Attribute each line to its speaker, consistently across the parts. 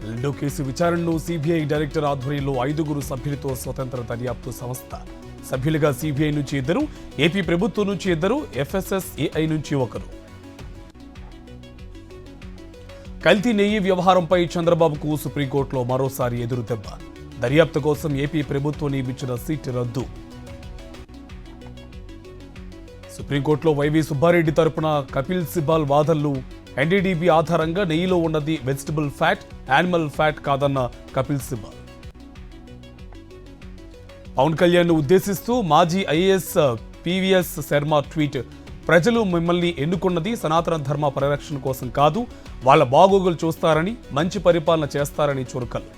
Speaker 1: Laddu case విచారణను CBI director ఆధ్వర్యంలో 5 సభ్యులతో స్వతంత్ర దర్యాప్తు సంస్థ. సభ్యులుగా సిబిఐ నుంచి 2, ఏపీ ప్రభుత్వం నుంచి 2, ఎఫ్ఎస్ఎస్ఏఐ నుంచి 1. కల్తీ నెయ్యి వ్యవహారంపై చంద్రబాబుకు సుప్రీంకోర్టులో మరోసారి ఎదురుదెబ్బ. దర్యాప్తు కోసం ఏపీ ప్రభుత్వం నియమించిన సిట్ రద్దు. సుప్రీంకోర్టులో వైవి సుబ్బారెడ్డి తరపున కపిల్ సిబాల్ వాదనలు. ఎన్డీడీబీ ఆధారంగా నెయ్యిలో ఉన్నది వెజిటబుల్ ఫ్యాట్, యానిమల్ ఫ్యాట్ కాదన్న కపిల్ సిబాల్. పవన్ కళ్యాణ్ ఉద్దేశిస్తూ మాజీ ఐఏఎస్ పివిఎస్ శర్మ ట్వీట్: ప్రజలు మిమ్మల్ని ఎన్నుకున్నది సనాతన ధర్మ పరిరక్షణ కోసం కాదు, వాళ్ళ బాగోగులు చూస్తారని, మంచి పరిపాలన చేస్తారని చురకలు.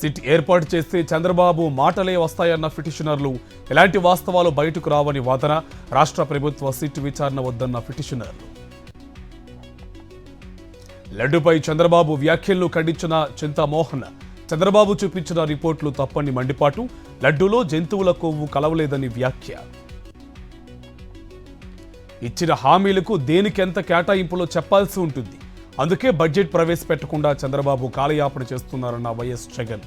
Speaker 1: సిట్ ఏర్పాటు చేస్తే చంద్రబాబు మాటలే వస్తాయన్న పిటిషనర్లు. ఎలాంటి వాస్తవాలు బయటకు రావని వాదన. రాష్ట్ర ప్రభుత్వ సిట్ విచారణ వద్దన్న పిటిషనర్లు. లడ్డూపై చంద్రబాబు వ్యాఖ్యలను ఖండించిన చింతామోహన్. చంద్రబాబు చూపించిన రిపోర్టులు తప్పని మండిపాటు. లడ్డూలో జంతువుల కొవ్వు కలవలేదని వ్యాఖ్య. ఇచ్చిన హామీలకు దేనికెంత కేటాయింపులో చెప్పాల్సి ఉంటుంది. అందుకే బడ్జెట్ ప్రవేశపెట్టకుండా చంద్రబాబు కాలయాపన చేస్తున్నారన్న వైఎస్ జగన్.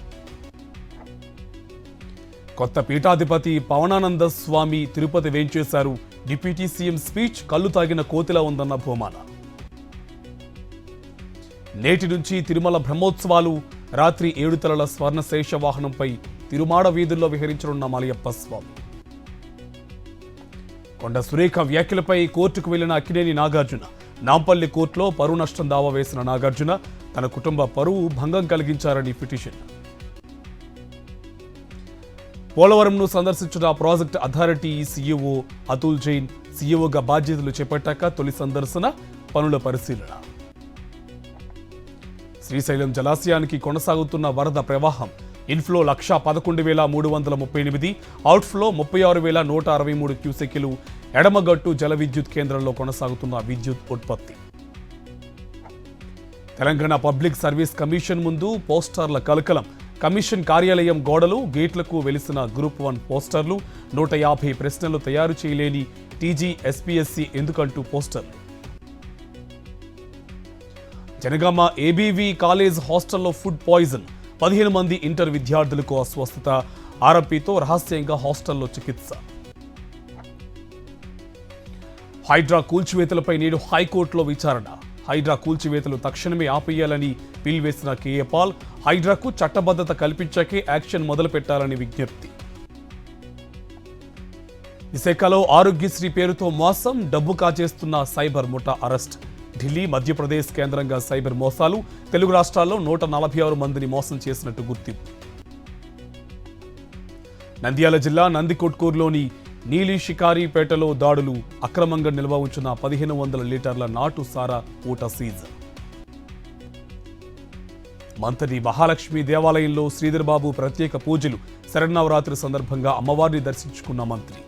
Speaker 1: కొత్త పీఠాధిపతి పవనానంద స్వామి తిరుపతి వేంచేశారు. డిప్యూటీ సీఎం స్పీచ్ కళ్ళు తాగిన కోతిలా ఉందన్న భూమాన. నేటి నుంచి తిరుమల బ్రహ్మోత్సవాలు. రాత్రి 7 తలల స్వర్ణ శేష వాహనంపై తిరుమాడ వీధుల్లో విహరించనున్న మలయప్ప స్వామి. కొండ సురేఖ వ్యాఖ్యలపై కోర్టుకు వెళ్లిన అక్కినేని నాగార్జున. నాంపల్లి కోర్టులో పరువు నష్టం దావా వేసిన నాగార్జున తన కుటుంబ పరువు భంగం కలిగించారని పిటిషన్. పోలవరంను సందర్శించిన project authority CEO Atul Jain. సీఈఓగా బాధ్యతలు చేపట్టాక తొలి సందర్శన, పనుల పరిశీలన. శ్రీశైలం జలాశయానికి కొనసాగుతున్న వరద ప్రవాహం. Inflow 1,11,338, outflow 36,163 క్యూసెక్లు. ఎడమగట్టు జల విద్యుత్ కేంద్రంలో కొనసాగుతున్న విద్యుత్ ఉత్పత్తి. తెలంగాణ పబ్లిక్ సర్వీస్ కమిషన్ ముందు పోస్టర్ల కలకలం. కమిషన్ కార్యాలయం గోడలు, గేట్లకు వెలిసిన గ్రూప్ 1 పోస్టర్లు. 150 ప్రశ్నలు తయారు చేయలేని టీజీ ఎస్పీఎస్సీ ఎందుకంటూ పోస్టర్లు. జనగామ ఏబీవీ కాలేజ్ హాస్టల్లో ఫుడ్ పాయిజన్. 15 మంది ఇంటర్ విద్యార్థులకు అస్వస్థత. ఆర్ఎంపీతో రహస్యంగా హాస్టల్లో చికిత్స. హైడ్రా కూల్చివేతలపై నేడు హైకోర్టులో విచారణ. హైడ్రా కూల్చివేతలు తక్షణమే ఆపేయాలని పిల్ వేసిన కేఏ పాల్. హైడ్రాకు చట్టబద్ధత కల్పించాకే యాక్షన్ మొదలుపెట్టాలని విజ్ఞప్తి. విశాఖలో ఆరోగ్యశ్రీ పేరుతో మోసం, డబ్బు కాజేస్తున్న సైబర్ ముఠా అరెస్ట్. ఢిల్లీ, మధ్యప్రదేశ్ కేంద్రంగా సైబర్ మోసాలు. తెలుగు రాష్ట్రాల్లో 146 మందిని మోసం చేసినట్టు గుర్తింపు. నంద్యాల జిల్లా నందికొట్కూరులోని నీలి షికారీపేటలో దాడులు. అక్రమంగా నిల్వ ఉంచిన 1500 లీటర్ల నాటు సారా ఊట సీజ్. మంతని మహాలక్ష్మి దేవాలయంలో శ్రీధర్బాబు ప్రత్యేక పూజలు. శరన్నవరాత్రి సందర్భంగా అమ్మవారిని దర్శించుకున్న మంత్రి.